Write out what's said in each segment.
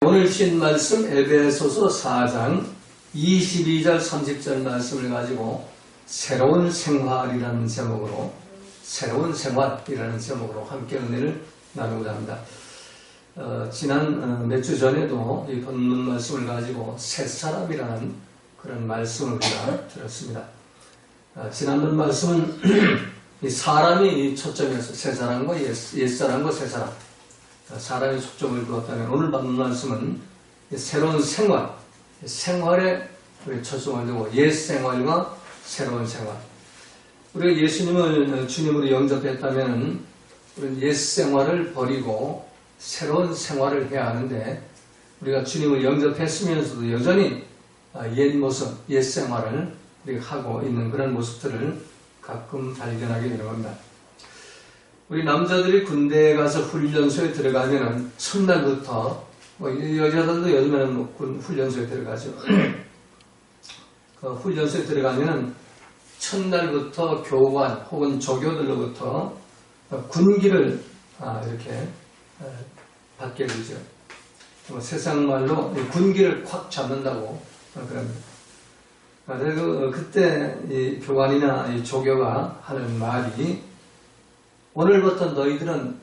오늘 신 말씀 에베소서 4장 22절 30절 말씀을 가지고 새로운 생활이라는 제목으로 새로운 생활이라는 제목으로 함께 은혜를 나누고자 합니다. 지난 몇 주 전에도 이 본문 말씀을 가지고 새 사람이라는 그런 말씀을 우리가 들었습니다. 지난번 말씀은 이 사람이 초점이었어요. 새 사람과 옛 사람과 새 사람. 사람이 초점을 두었다면 오늘 받는 말씀은 새로운 생활에 초점을 두고 옛 생활과 새로운 생활. 우리가 예수님을 주님으로 영접했다면 우리는 옛 생활을 버리고 새로운 생활을 해야 하는데 우리가 주님을 영접했으면서도 여전히 옛 모습, 옛 생활을 우리가 하고 있는 그런 모습들을 가끔 발견하게 되는 겁니다. 우리 남자들이 군대에 가서 훈련소에 들어가면은 첫날부터 여자들도 요즘에는 군 훈련소에 들어가죠. 그 훈련소에 들어가면은 첫날부터 교관 혹은 조교들로부터 군기를 이렇게 받게 되죠. 세상 말로 군기를 콱 잡는다고 그럽니다. 그래서 그때 이 교관이나 이 조교가 하는 말이 오늘부터 너희들은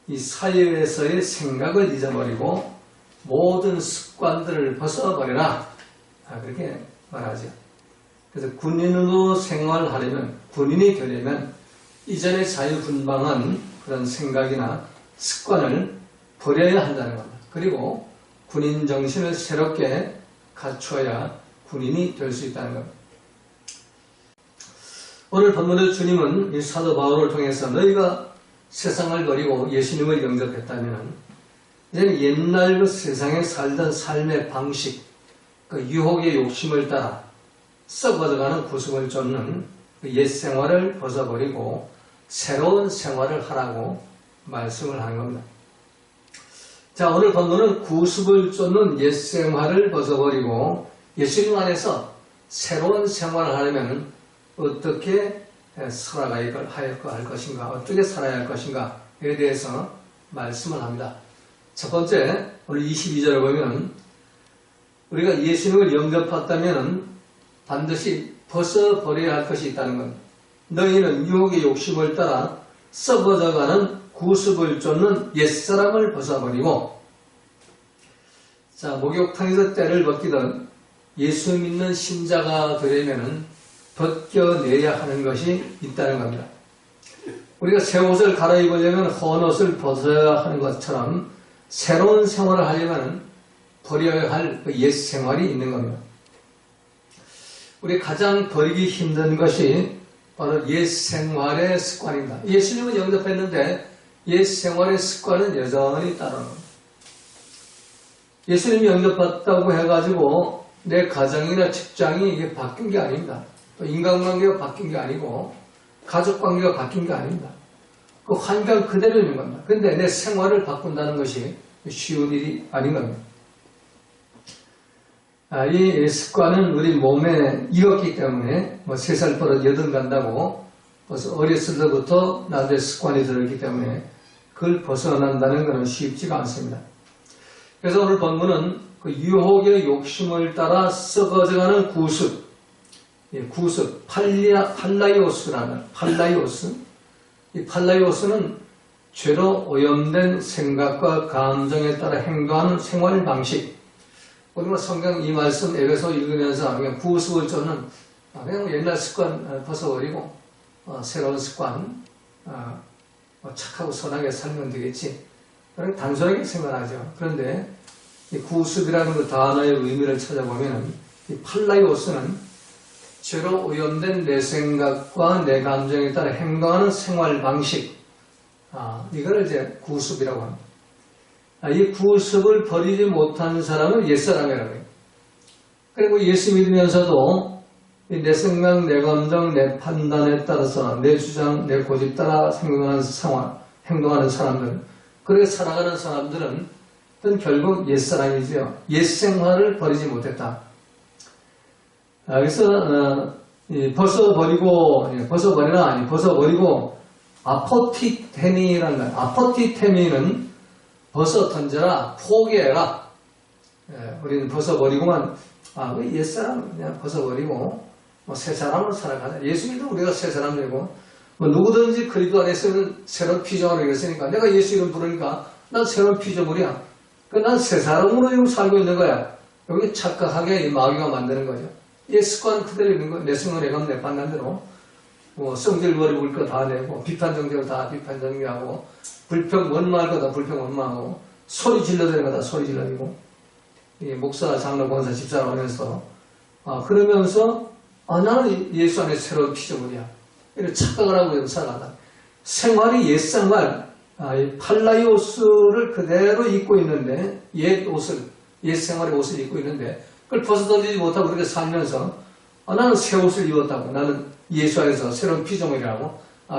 이 사회에서의 생각을 잊어버리고 모든 습관들을 벗어버려라. 그렇게 말하죠. 그래서 군인으로 생활하려면, 군인이 되려면 이전에 자유분방한 그런 생각이나 습관을 버려야 한다는 겁니다. 그리고 군인 정신을 새롭게 갖추어야 군인이 될 수 있다는 겁니다. 오늘 본문의 주님은 이 사도 바울을 통해서 너희가 세상을 버리고 예수님을 영접했다면 이제는 옛날 그 세상에 살던 삶의 방식, 그 유혹의 욕심을 따라 썩어져가는 구습을 쫓는 그 옛 생활을 벗어버리고 새로운 생활을 하라고 말씀을 하는 겁니다. 자, 오늘 본문은 구습을 쫓는 옛 생활을 벗어버리고 예수님 안에서 새로운 생활을 하려면 어떻게 살아가야 할 것인가, 어떻게 살아야 할 것인가에 대해서 말씀을 합니다. 첫 번째, 오늘 22절을 보면 우리가 예수님을 영접했다면 반드시 벗어버려야 할 것이 있다는 겁니다. 너희는 유혹의 욕심을 따라 썩어져가는 구습을 쫓는 옛사람을 벗어버리고, 자, 목욕탕에서 때를 벗기던 예수 믿는 신자가 되려면 벗겨내야 하는 것이 있다는 겁니다. 우리가 새 옷을 갈아입으려면 헌 옷을 벗어야 하는 것처럼 새로운 생활을 하려면 버려야 할 옛 생활이 있는 겁니다. 우리 가장 버리기 힘든 것이 바로 옛 생활의 습관입니다. 예수님은 영접했는데 옛 생활의 습관은 여전히 따르는 겁니다. 예수님이 영접받다고 해가지고 내 가정이나 직장이 이게 바뀐 게 아닙니다. 또 인간관계가 바뀐 게 아니고 가족관계가 바뀐 게 아닙니다. 그 환경 그대로 있는 겁니다. 그런데 내 생활을 바꾼다는 것이 쉬운 일이 아닌 겁니다. 이 습관은 우리 몸에 익었기 때문에 3살 버릇 8 간다고 벌써 어렸을 때부터 나의 습관이 들었기 때문에 그걸 벗어난다는 것은 쉽지가 않습니다. 그래서 오늘 본문은 그 유혹의 욕심을 따라 썩어져가는 구습, 팔라이오스라는 팔라이오스. 이 팔라이오스는 죄로 오염된 생각과 감정에 따라 행동하는 생활 방식. 우리가 성경 이 말씀 에베소 읽으면서 그냥 구습을 쫓는 그냥 옛날 습관 벗어버리고 새로운 습관 착하고 선하게 살면 되겠지. 그렇게 단순하게 생각하죠. 그런데 이 구습이라는 그 단어의 의미를 찾아보면 이 팔라이오스는 죄로 오염된 내 생각과 내 감정에 따라 행동하는 생활 방식, 이걸 이제 구습이라고 합니다. 이 구습을 버리지 못한 사람은 옛사람이라고 해요. 그리고 예수 믿으면서도 내 생각, 내 감정, 내 판단에 따라서 내 주장, 내 고집 따라 행동하는 사람들, 그렇게 살아가는 사람들은 결국 옛사람이죠. 옛생활을 버리지 못했다. 그래서 벗어버리고 아포티테미라는 거예요. 아포티테미는 벗어 던져라, 포기해라, 우리는 벗어버리고만, 그 옛사람 그냥 벗어버리고, 새 사람으로 살아가자. 예수 믿으면 우리가 새 사람 되고, 누구든지 그리스도 안에서는 새로운 피조물이 되었으니까, 내가 예수 이름 부르니까, 난 새로운 피조물이야. 난 새 사람으로 지금 살고 있는 거야. 여기 착각하게 이 마귀가 만드는 거죠. 이 습관 그대로 있는 거야. 내 성을 내가 내 판단 대로. 성질 버리고 거 다 내고, 비판 정죄를 다 비판 정죄하고, 불평 원망할 거 다 불평 원망하고, 소리 질러대는 거 다 소리 질러대고, 목사, 장로, 권사, 집사라고 하면서, 그러면서, 나는 예수 안에 새로운 피조물이야. 이렇게 착각을 하고 살아간다. 생활이 옛생활, 팔라이오스를 그대로 입고 있는데, 옛 생활의 옷을 입고 있는데, 그걸 벗어던지지 못하고 그렇게 살면서, 나는 새 옷을 입었다고. 나는 예수 안에서 새로운 피조물이라고.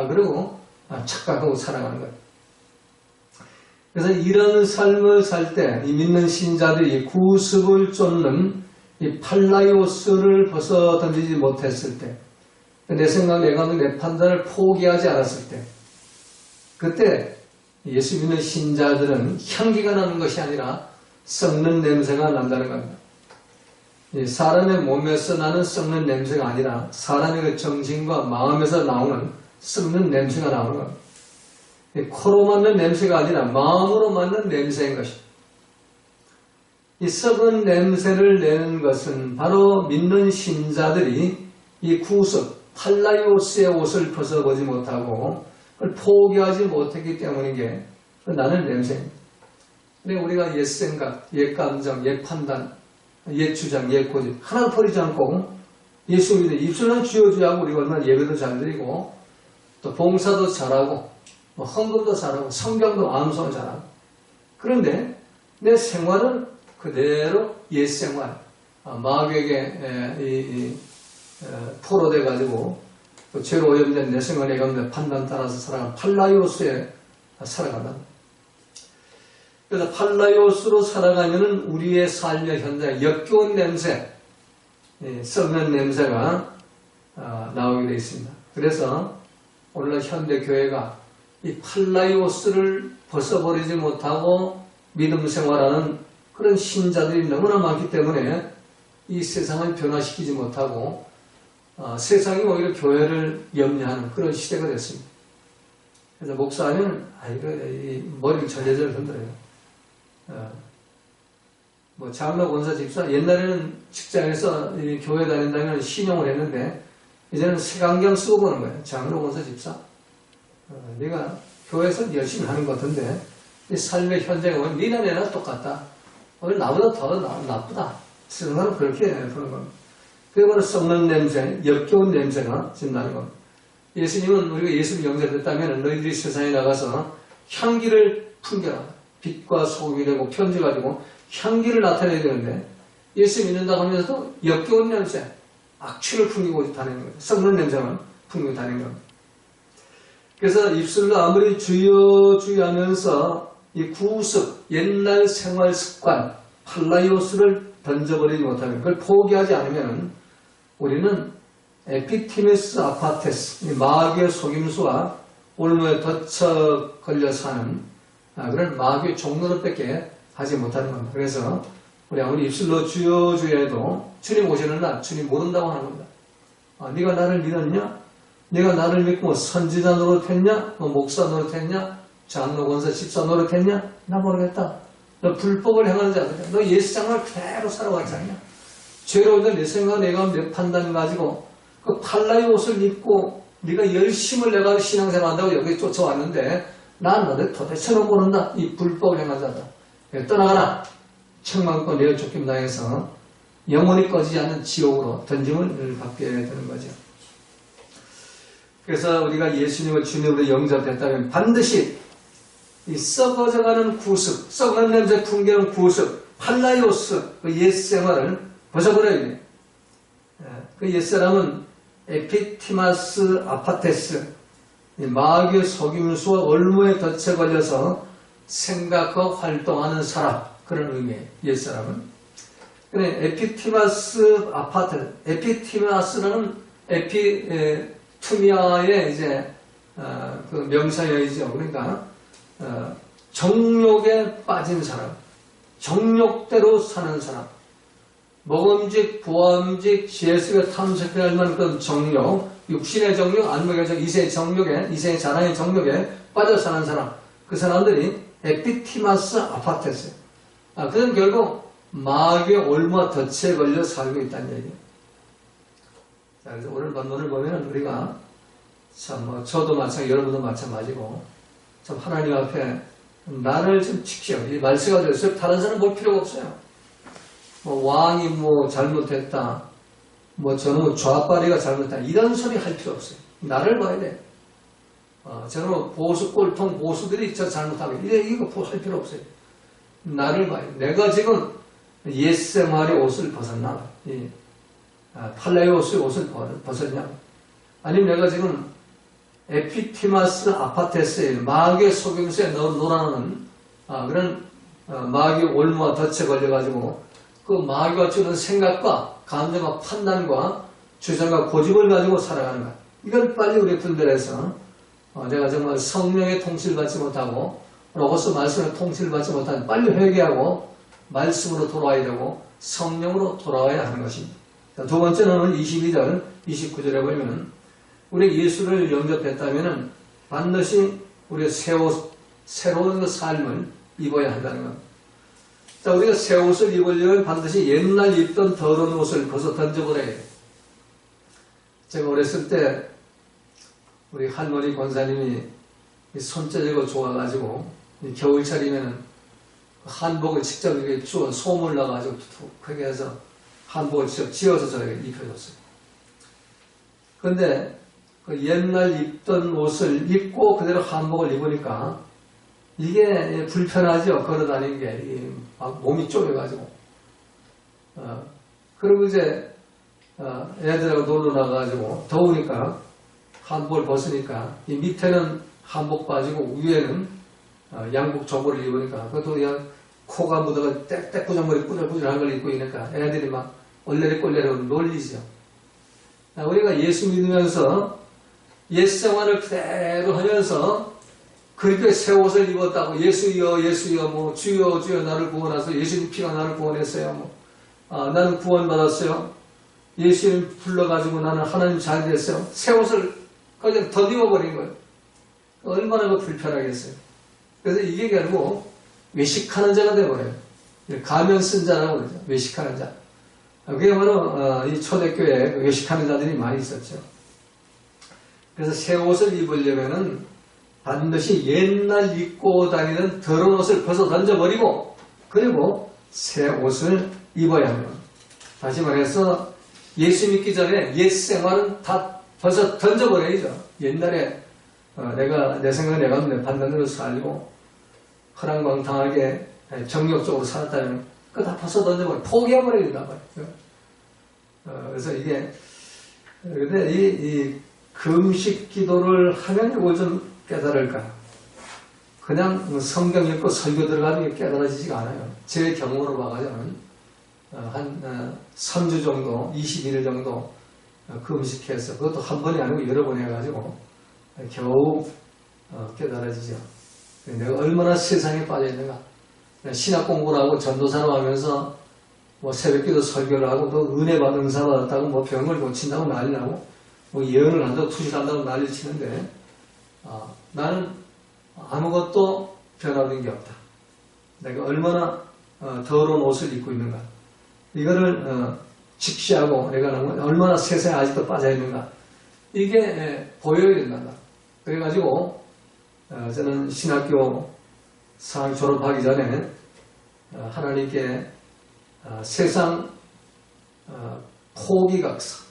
그리고 착각하고 살아가는 거예요. 그래서 이런 삶을 살 때, 이 믿는 신자들이 구습을 쫓는 이 팔라이오스를 벗어던지지 못했을 때, 내 생각, 내 감정, 내 판단을 포기하지 않았을 때, 그때 예수 믿는 신자들은 향기가 나는 것이 아니라 썩는 냄새가 난다는 겁니다. 사람의 몸에서 나는 썩는 냄새가 아니라 사람의 그 정신과 마음에서 나오는 썩는 냄새가 나오는 겁니다. 코로 맡는 냄새가 아니라 마음으로 맡는 냄새인 것입니다. 이 썩은 냄새를 내는 것은 바로 믿는 신자들이 이 구습, 팔라이오스의 옷을 벗어보지 못하고 그걸 포기하지 못했기 때문인 게 나는 냄새입니다. 근데 우리가 옛 생각, 옛 감정, 옛 판단, 옛 주장, 옛 고집 하나도 버리지 않고 예수 믿는 입술만 쥐어주하고 우리가 얼마나 예배도 잘 드리고 또 봉사도 잘하고 헌금도 잘하고 성경도 암송을 잘하고 그런데 내 생활은 그대로 옛 생활 마귀에게 포로돼 가지고 죄로 오염된 내 생활에 가운데 판단 따라서 살아가는 팔라이오스에 살아간다. 그래서 팔라이오스로 살아가면은 우리의 삶의 현장 역겨운 냄새, 썩는 냄새가 나오게 되어 있습니다. 그래서 오늘날 현대 교회가 이 팔라이오스를 벗어버리지 못하고 믿음 생활하는 그런 신자들이 너무나 많기 때문에 이 세상을 변화시키지 못하고 세상이 오히려 교회를 염려하는 그런 시대가 됐습니다. 그래서 목사는 머리를 절레절레 흔들어요. 장로, 권사, 집사 옛날에는 직장에서 교회 다닌다면 신용을 했는데 이제는 색안경 쓰고 보는 거예요. 장로, 권사, 집사. 네가 교회에서 열심히 하는 것 같은데 이 삶의 현장에 보면 니나 내나 똑같다. 오늘 나보다 더 나쁘다. 세상은 그렇게 보는 겁니다. 그게 바로 썩는 냄새, 역겨운 냄새가 지금 나는 겁니다. 예수님은 우리가 예수를 영접했다면 너희들이 세상에 나가서 향기를 풍겨라. 빛과 소금이 되고 편지 가지고 향기를 나타내야 되는데 예수 믿는다고 하면서도 역겨운 냄새, 악취를 풍기고 다니는 거예요. 썩는 냄새만 풍기고 다니는 겁니다. 그래서 입술로 아무리 주여주여하면서 이 구습, 옛날 생활 습관, 팔라이오스를 던져버리지 못하면 그걸 포기하지 않으면 우리는 에피티메스 아파테스, 마귀의 속임수와 올무에 덧쳐 걸려 사는 그런 마귀의 종노릇밖에 하지 못하는 겁니다. 그래서 우리 아무리 입술로 주여주여해도 주님 오시는 날 주님 못 온다고 하는 겁니다. 네가 나를 믿었냐? 네가 나를 믿고 선지자 노릇했냐? 목사 노릇했냐? 장로, 권사, 집사 노릇했냐? 나 모르겠다. 너 불법을 행하는 자들이야. 너 예수장을 그대로 살아왔지 않냐? 죄로 있는 내 생각, 내 감정, 내 판단 가지고 그 팔라의 옷을 입고 네가 열심을 내가 신앙생활 한다고 여기 쫓아왔는데 난 너를 도대체 못 모른다. 이 불법을 행한 자다. 떠나가라. 천만권 내어 쫓김 당해서 영원히 꺼지지 않는 지옥으로 던짐을 받게 되는 거죠. 그래서 우리가 예수님을 주님으로 영접했다면 반드시 이 썩어져가는 구습, 썩는 냄새 풍기는 구습, 팔라이오스, 그 옛생활을 벗어버려야 돼요. 그 옛사람은 에피티마스 아파테스, 마귀의 속임수와 올무에 덫에 걸려서 생각하고 활동하는 사람, 그런 의미예요. 옛사람은. 근데 에피티마스 아파테스, 에피티마스는 투미아의 이제 그 명사형이죠. 그러니까 정욕에 빠진 사람, 정욕대로 사는 사람, 먹음직, 부함직, 지혜스가 탐색해야 할 만큼 정욕, 육신의 정욕, 안목의 정욕, 이세의 자랑의 정욕에 빠져 사는 사람, 그 사람들이 에피티마스 아파테스. 그는 결국 마귀의 올무와 덫에 걸려 살고 있다는 얘기예요. 자, 그래서 오늘 본문을 보면 우리가 참, 저도 마찬가지, 여러분도 마찬가지고, 참 하나님 앞에 나를 좀 지키요. 이 말세가 됐어요. 다른 사람 볼 필요가 없어요. 왕이 잘못했다. 저는 좌빨이가 잘못했다. 이런 소리 할 필요 없어요. 나를 봐야 돼. 저는 꼴통 보수들이 저 잘못하고, 이거 할 필요 없어요. 나를 봐야 돼. 내가 지금 옛생활의 옷을 벗었나? 팔라의 옷을 벗었냐? 아니면 내가 지금 에피티마스 아파테스의 마귀의 속임수에 놀아나는 그런 마귀의 올무와 덫에 걸려가지고 그 마귀가 주는 생각과 감정과 판단과 주장과 고집을 가지고 살아가는 것. 이걸 빨리 우리 분별해서 내가 정말 성령의 통치를 받지 못하고 로고스 말씀의 통치를 받지 못하는 빨리 회개하고 말씀으로 돌아와야 되고 성령으로 돌아와야 하는 것입니다. 두 번째는 22절, 29절에 보면 우리 예수를 영접했다면 반드시 우리의 새로운 삶을 입어야 한다는 것. 자, 우리가 새 옷을 입으려면 반드시 옛날 입던 더러운 옷을 벗어 던져버려야 해요. 제가 어렸을 때 우리 할머니 권사님이 손재주가 좋아가지고 겨울철이면 한복을 직접 이렇게 주워 소물 나가지고 툭하게 해서 한복을 직접 지어서 저에게 입혀줬어요. 그런데 그 옛날 입던 옷을 입고 그대로 한복을 입으니까 이게 불편하죠. 걸어다니는 게 몸이 쪼여가지고. 그리고 이제 애들하고 놀러 나가가지고 더우니까 한복을 벗으니까 이 밑에는 한복 빠지고 위에는 양복 저고를 입으니까 그것도 그냥 코가 묻어가 떼꾸정머리 꾸질꾸질한 걸 입고 있으니까 애들이 막 얼레리꼴레리 놀리죠. 우리가 예수 믿으면서 옛 생활을 그대로 하면서 그렇게 새 옷을 입었다고 예수여 주여 주여 나를 구원하소서. 예수님 피가 나를 구원했어요. 나는 구원받았어요. 예수님 불러가지고 나는 하나님 잘 됐어요. 새 옷을 그냥 덧입어버린 거예요. 얼마나 불편하겠어요. 그래서 이게 결국 외식하는 자가 되어버려요. 가면 쓴 자라고 그러죠. 외식하는 자. 그게 바로 이 초대교회에 외식하는 자들이 많이 있었죠. 그래서 새 옷을 입으려면은 반드시 옛날 입고 다니는 더러운 옷을 벗어 던져버리고 그리고 새 옷을 입어야 합니다. 다시 말해서 예수 믿기 전에 옛 생활은 다 벗어 던져버려야죠. 옛날에 내 생각에 내가 판단으로 살고 허랑방탕하게 정욕적으로 살았다면 그거 다 벗어 던져버려 포기해버려야 된단 말이에요. 그래서 이게 근데 이 금식 기도를 하면 이거 좀 깨달을까? 그냥 성경 읽고 설교 들어가면 깨달아지지가 않아요. 제 경험으로 봐가지고는 한 3주 정도, 21일 정도 금식해서 그것도 한 번이 아니고 여러 번 해가지고 겨우 깨달아지죠. 내가 얼마나 세상에 빠져있는가. 신학 공부를 하고 전도사로 하면서 새벽기도 설교를 하고 또 은혜 받은 은사 받았다고 병을 고친다고 난리 나고 예언을 한다고 투실한다고 난리를 치는데 나는 아무것도 변화된 게 없다. 내가 얼마나 더러운 옷을 입고 있는가. 이거를 직시하고 내가 얼마나 세상에 아직도 빠져있는가. 이게 보여야 된다. 그래가지고 저는 신학교 상학 졸업하기 전에 하나님께 세상 포기각서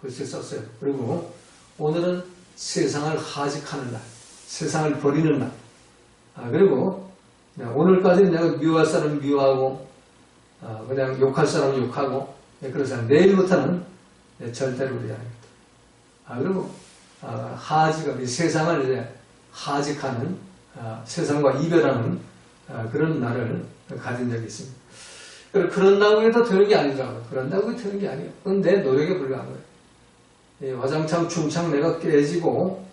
글씨 썼어요. 그리고 오늘은 세상을 하직하는 날, 세상을 버리는 날. 그리고 오늘까지는 내가 미워할 사람은 미워하고 그냥 욕할 사람은 욕하고 그래서 내일부터는 절대로 그러지 않습니다. 그리고 하직은 세상을 이제 하직하는 세상과 이별하는 그런 날을 가진 적이 있습니다. 그런다고 해도 되는 게 아니더라고요. 그런다고 해도 되는 게 아니에요. 그건 내 노력에 불과한 거예요. 와장창 충창 내가 깨지고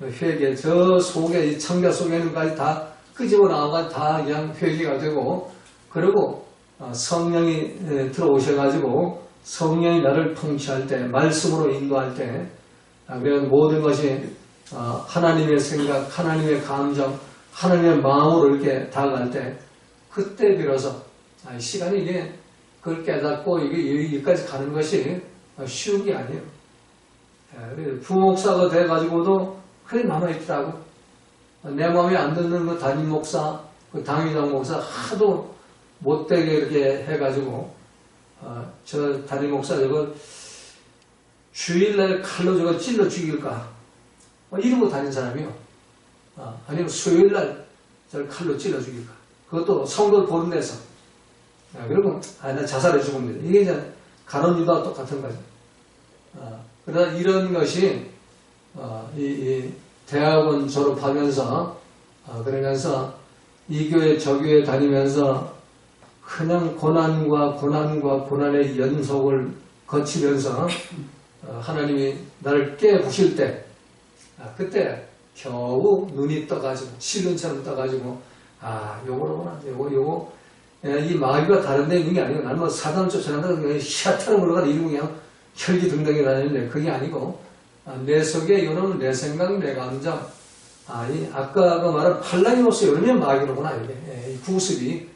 회개 저 속에 이 창자 속에는까지 다 끄집어 나와가 다 그냥 회개가 되고 그리고 성령이 들어오셔가지고 성령이 나를 통치할 때, 말씀으로 인도할 때, 그래서 모든 것이 하나님의 생각, 하나님의 감정, 하나님의 마음으로 이렇게 다가갈 때, 그때 비로소 시간이 이게 그걸 깨닫고 이게 여기까지 가는 것이 쉬운 게 아니에요. 부목사가 돼가지고도 그래 남아있더라고. 내 마음에 안 드는 그 담임 목사, 그 당위장 목사 하도 못되게 이렇게 해가지고 저 담임 목사 저거 주일날 칼로 저거 찔러 죽일까 이러고 다닌 사람이요. 아니면 수요일날 저를 칼로 찔러 죽일까. 그것도 성도를 보는 데서. 그리고 나 자살해 죽으면 돼. 이게 이제 가론 유다와 똑같은 거죠. 그러나 이런 것이 이 대학원 졸업하면서 그러면서 이 교회 저 교회 다니면서 그냥 고난의 연속을 거치면서 하나님이 나를 깨부실 때 그때 겨우 눈이 떠가지고 실눈처럼 떠가지고 요거로구나 요거 이 마귀가 다른 데 있는 게 아니고 나는 뭐 사단 쫓아낸다고 그냥 시야처럼 올라가다 이러고 그냥 혈기등등히 다니는데 그게 아니고 내 속에 이놈은 내 생각 내 감정 아까 그 말한 팔라이오스 이러면 마귀로구나 이게 이 구습이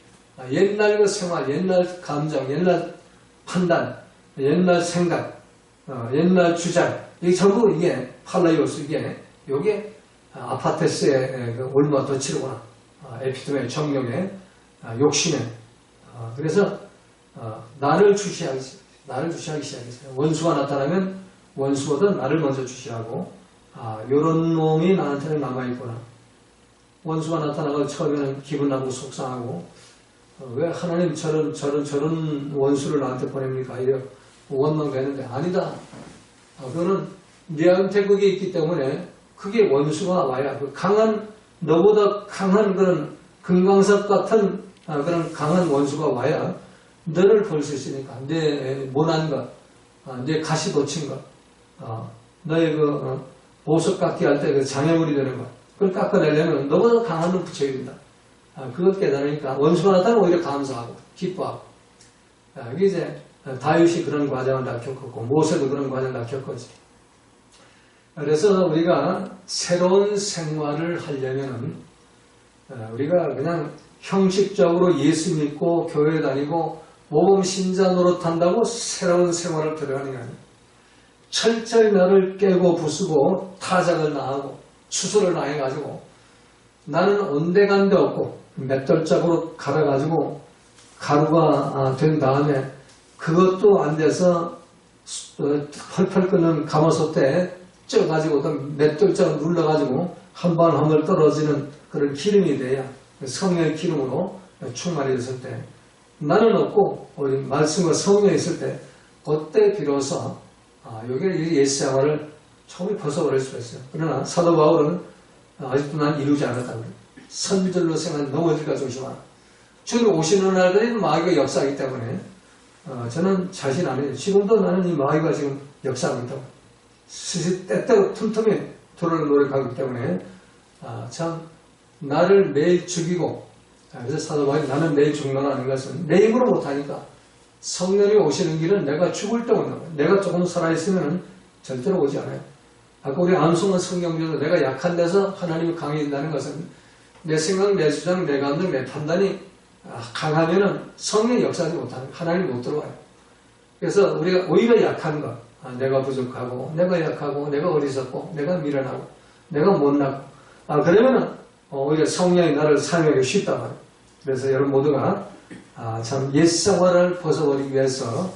옛날 그 생활 옛날 감정 옛날 판단 옛날 생각 옛날 주장 이게 전부 이게 팔라이오스 이게 아파테스의 그 올마 덫이로구나 에피토의 정욕의 욕심에 그래서 나를 주시하기 시작했어요. 원수가 나타나면 원수보다 나를 먼저 주시하고 요런 놈이 나한테는 남아있구나. 원수가 나타나고 처음에는 기분 나쁘고 속상하고 왜 하나님 저런 원수를 나한테 보냅니까? 이래 원망되는데 아니다. 그거는 네한테 그게 있기 때문에 그게 원수가 와야 그 강한 너보다 강한 그런 금강석 같은 그런 강한 원수가 와야 너를 볼 수 있으니까 내 모난 것, 내 가시 돋친 것, 너의 그 보석 깎기 할 때 그 장애물이 되는 것, 그걸 깎아내려면 너보다 강한 놈 붙여야 된다. 그것 깨달으니까 원수가 나타나면 오히려 감사하고 기뻐하고 이게 이제 다윗이 그런 과정을 다 겪었고 모세도 그런 과정을 다 겪었지. 그래서 우리가 새로운 생활을 하려면은 우리가 그냥 형식적으로 예수 믿고 교회 다니고 모범 신자 노릇한다고 새로운 생활을 들어가는 게 아니에요. 철저히 나를 깨고 부수고 타작을 나하고 추수를 나해가지고 나는 온데간데 없고 맷돌짝으로 갈아가지고 가루가 된 다음에 그것도 안 돼서 펄펄 끓는 가마솥에 쪄가지고 맷돌짝을 눌러가지고 한 번 한 번 떨어지는 그런 기름이 돼야 성령의 기름으로 충만이 됐을 때 나는 없고 우리 말씀과 성령이 있을 때 그때 비로소 여기 옛생활을 처음에 벗어버릴 수가 있어요. 그러나 사도 바울은 아직도 난 이루지 않았다고 그래요. 선비들로 생각 넘어질까 조심하라. 주님 오시는 날들이 마귀가 역사하기 때문에 저는 자신 안 해요. 지금도 나는 이 마귀가 지금 역사하고 있다고. 때때로 틈틈이 들어오는 노력하기 때문에 참 나를 매일 죽이고 그래서 사도 바울이 나는 매일 죽는다는 것은 내 힘으로 못하니까 성령이 오시는 길은 내가 죽을 때 온다고. 내가 조금 살아있으면 절대로 오지 않아요. 아까 우리 암송은 성경에서 내가 약한 데서 하나님이 강해진다는 것은 내 생각, 내 주장, 내 감정, 내 판단이 강하면은 성령이 역사하지 못하는 하나님이 못 들어와요. 그래서 우리가 오히려 약한 것, 내가 부족하고, 내가 약하고, 내가 어리석고, 내가 미련하고, 내가 못나고, 그러면은 오히려 성령이 나를 사용하기 쉽단 말이에요. 그래서 여러분 모두가 참 옛생활을 벗어버리기 위해서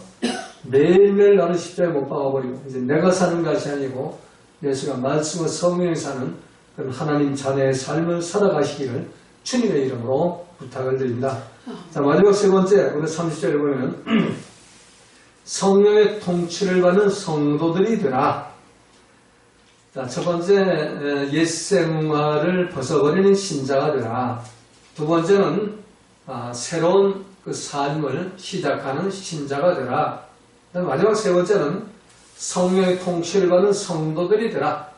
매일매일 나는 십자가에 못 박아버리고 이제 내가 사는 것이 아니고 예수가 말씀과 성령이 사는 그런 하나님 자녀의 삶을 살아가시기를 주님의 이름으로 부탁을 드립니다. 자, 마지막 세 번째 우리 30절에 보면 성령의 통치를 받는 성도들이 되라. 자, 첫 번째 옛생활을 벗어버리는 신자가 되라. 두 번째는 새로운 그 삶을 시작하는 신자가 되라. 마지막 세 번째는 성령의 통치를 받는 성도들이 되라.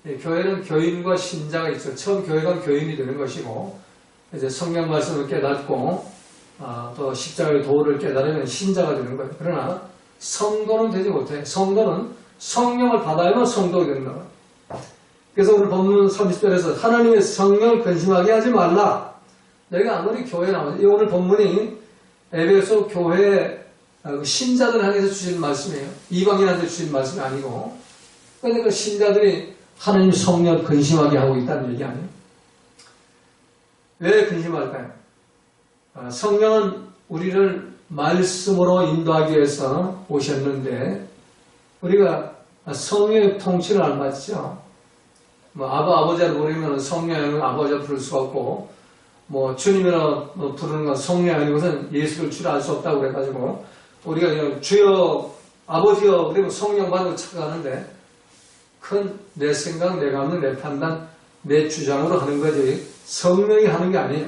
교회는 교인과 신자가 있죠. 처음 교회가 교인이 되는 것이고 이제 성경 말씀을 깨닫고 또 십자가의 도를 깨달으면 신자가 되는 거예요. 그러나 성도는 되지 못해. 성도는 성령을 받아야만 성도가 된다. 그래서 오늘 본문 30절에서 하나님의 성령을 근심하게 하지 말라. 너희가 아무리 교회에 나오지, 오늘 본문이 에베소 교회 신자들 향해서 주신 말씀이에요. 이방인한테 주신 말씀이 아니고. 그런데 그 신자들이 하나님 성령을 근심하게 하고 있다는 얘기 아니에요. 왜 근심할까요? 성령은 우리를 말씀으로 인도하기 위해서 오셨는데 우리가 성령의 통치를 안 받죠. 아버지를 부르면 성령은 아버지를 부를 수가 없고 주님이라 부르는 건 성령이 아닌 것은 예수를 주라 할 수 없다고 그래가지고 우리가 그냥 주여 아버지여 그리고 성령 받고 찾아가는데 그건 내 생각, 내 감정, 내 판단, 내 주장으로 하는 거지 성령이 하는 게 아니에요.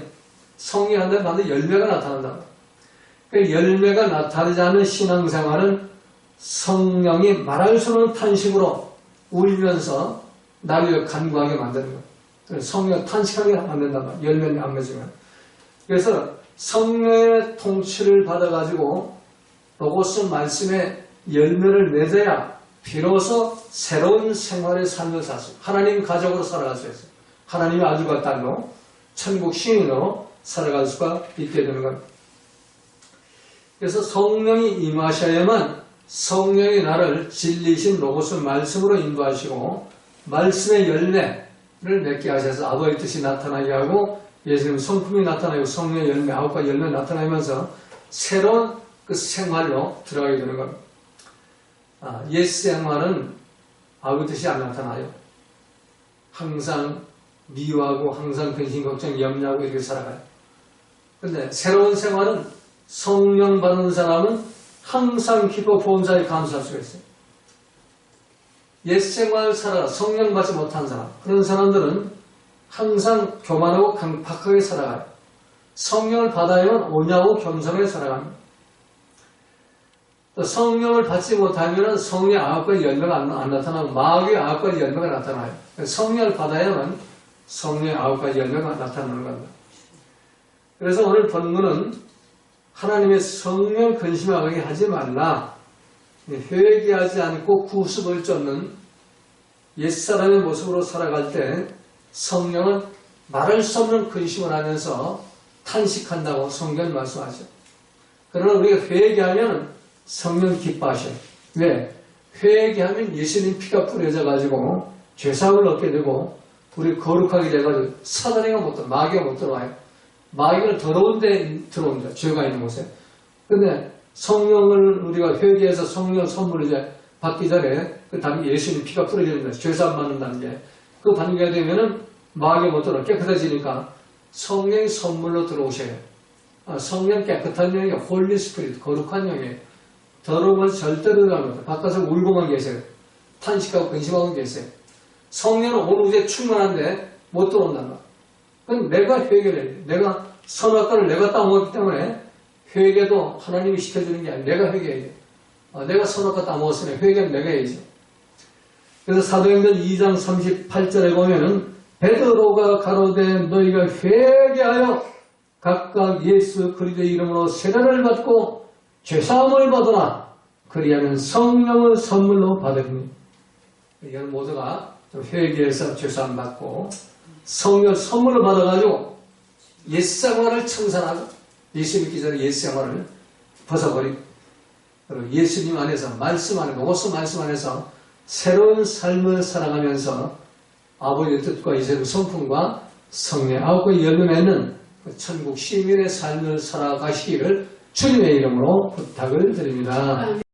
성령이 한다면 반드시 열매가 나타난다. 그 열매가 나타나지 않은 신앙생활은 성령이 말할 수 없는 탄식으로 울면서 나를 간구하게 만드는 거예요. 성령을 탄식하게 만든단 말이에요. 열매를 안 맺으면. 그래서 성령의 통치를 받아가지고 로고스 말씀의 열매를 맺어야 비로소 새로운 생활의 삶을 살 수 있어요. 하나님 가족으로 살아갈 수 있어요. 하나님의 아들과 딸로 천국 시민으로 살아갈 수가 있게 되는 겁니다. 그래서 성령이 임하셔야만 성령이 나를 진리신 로고스 말씀으로 인도하시고 말씀의 열매를 맺게 하셔서 아버지 뜻이 나타나게 하고 예수님 성품이 나타나고 성령의 열매, 9가지 열매 나타나면서 새로운 그 생활로 들어가게 되는 겁니다. 옛 생활은 아버지 뜻이 안 나타나요. 항상 미워하고 항상 근심, 걱정, 염려하고 이렇게 살아가요. 근데 새로운 생활은 성령 받는 사람은 항상 기뻐 보험사에 감사할 수가 있어요. 옛 생활 살아 성령 받지 못한 사람, 그런 사람들은 항상 교만하고 강팍하게 살아가요. 성령을 받아야만 온유하고 겸손하게 살아갑니다. 또 성령을 받지 못하면 성령의 9가지 열매가 안 나타나고 마귀의 9가지 열매가 나타나요. 성령을 받아야만 성령의 9가지 열매가 나타나는 겁니다. 그래서 오늘 본문은 하나님의 성령 근심하게 하지 말라. 회개하지 않고 구습을 쫓는 옛사람의 모습으로 살아갈 때 성령은 말할 수 없는 근심을 하면서 탄식한다고 성경은 말씀하죠. 그러나 우리가 회개하면 성령 기뻐하셔요. 왜? 회개하면 예수님 피가 뿌려져 가지고 죄사함을 얻게 되고 우리 거룩하게 돼가지고 사단이가 못 들어, 마귀가 못 들어와요. 마귀는 더러운 데 들어온다. 죄가 있는 곳에. 근데 성령을 우리가 회개해서 성령 선물을 이제 받기 전에 그 다음에 예수님 피가 뿌려지는 거예요. 죄사함 받는다는 게. 그 받게 되면은 마귀가 못 들어와. 깨끗해지니까 성령의 선물로 들어오셔요. 성령 깨끗한 영이 홀리 스피릿, 거룩한 영이에요. 더러운 건 절대로 들어갑니다. 바깥에서 울고만 계세요. 탄식하고 근심하고 계세요. 성령은 온 우주에 충만한데 못 들어온단 말이에요. 그럼 내가 회개를 해요. 내가 선악과를 내가 따먹었기 때문에 회개도 하나님이 시켜주는 게 아니라 내가 회개해야 돼요. 내가 선악과 따먹었으니 회개는 내가 해야지. 그래서 사도행전 2장 38절에 보면은 베드로가 가로되 너희가 회개하여 각각 예수 그리스도의 이름으로 세례를 받고 죄사함을 받으나 그리하면 성령을 선물로 받으리니. 이건 모두가 회개해서 죄사함 받고 성령 선물을 받아가지고 옛생활을 청산하고 예수 믿기 전에 옛생활을 벗어버리고 예수님 안에서 말씀 안에 로고스 말씀 안에서 새로운 삶을 살아가면서 아버지의 뜻과 예수의 성품과 성령의 9가지 열매 맺는 천국 시민의 삶을 살아가시기를 주님의 이름으로 부탁을 드립니다.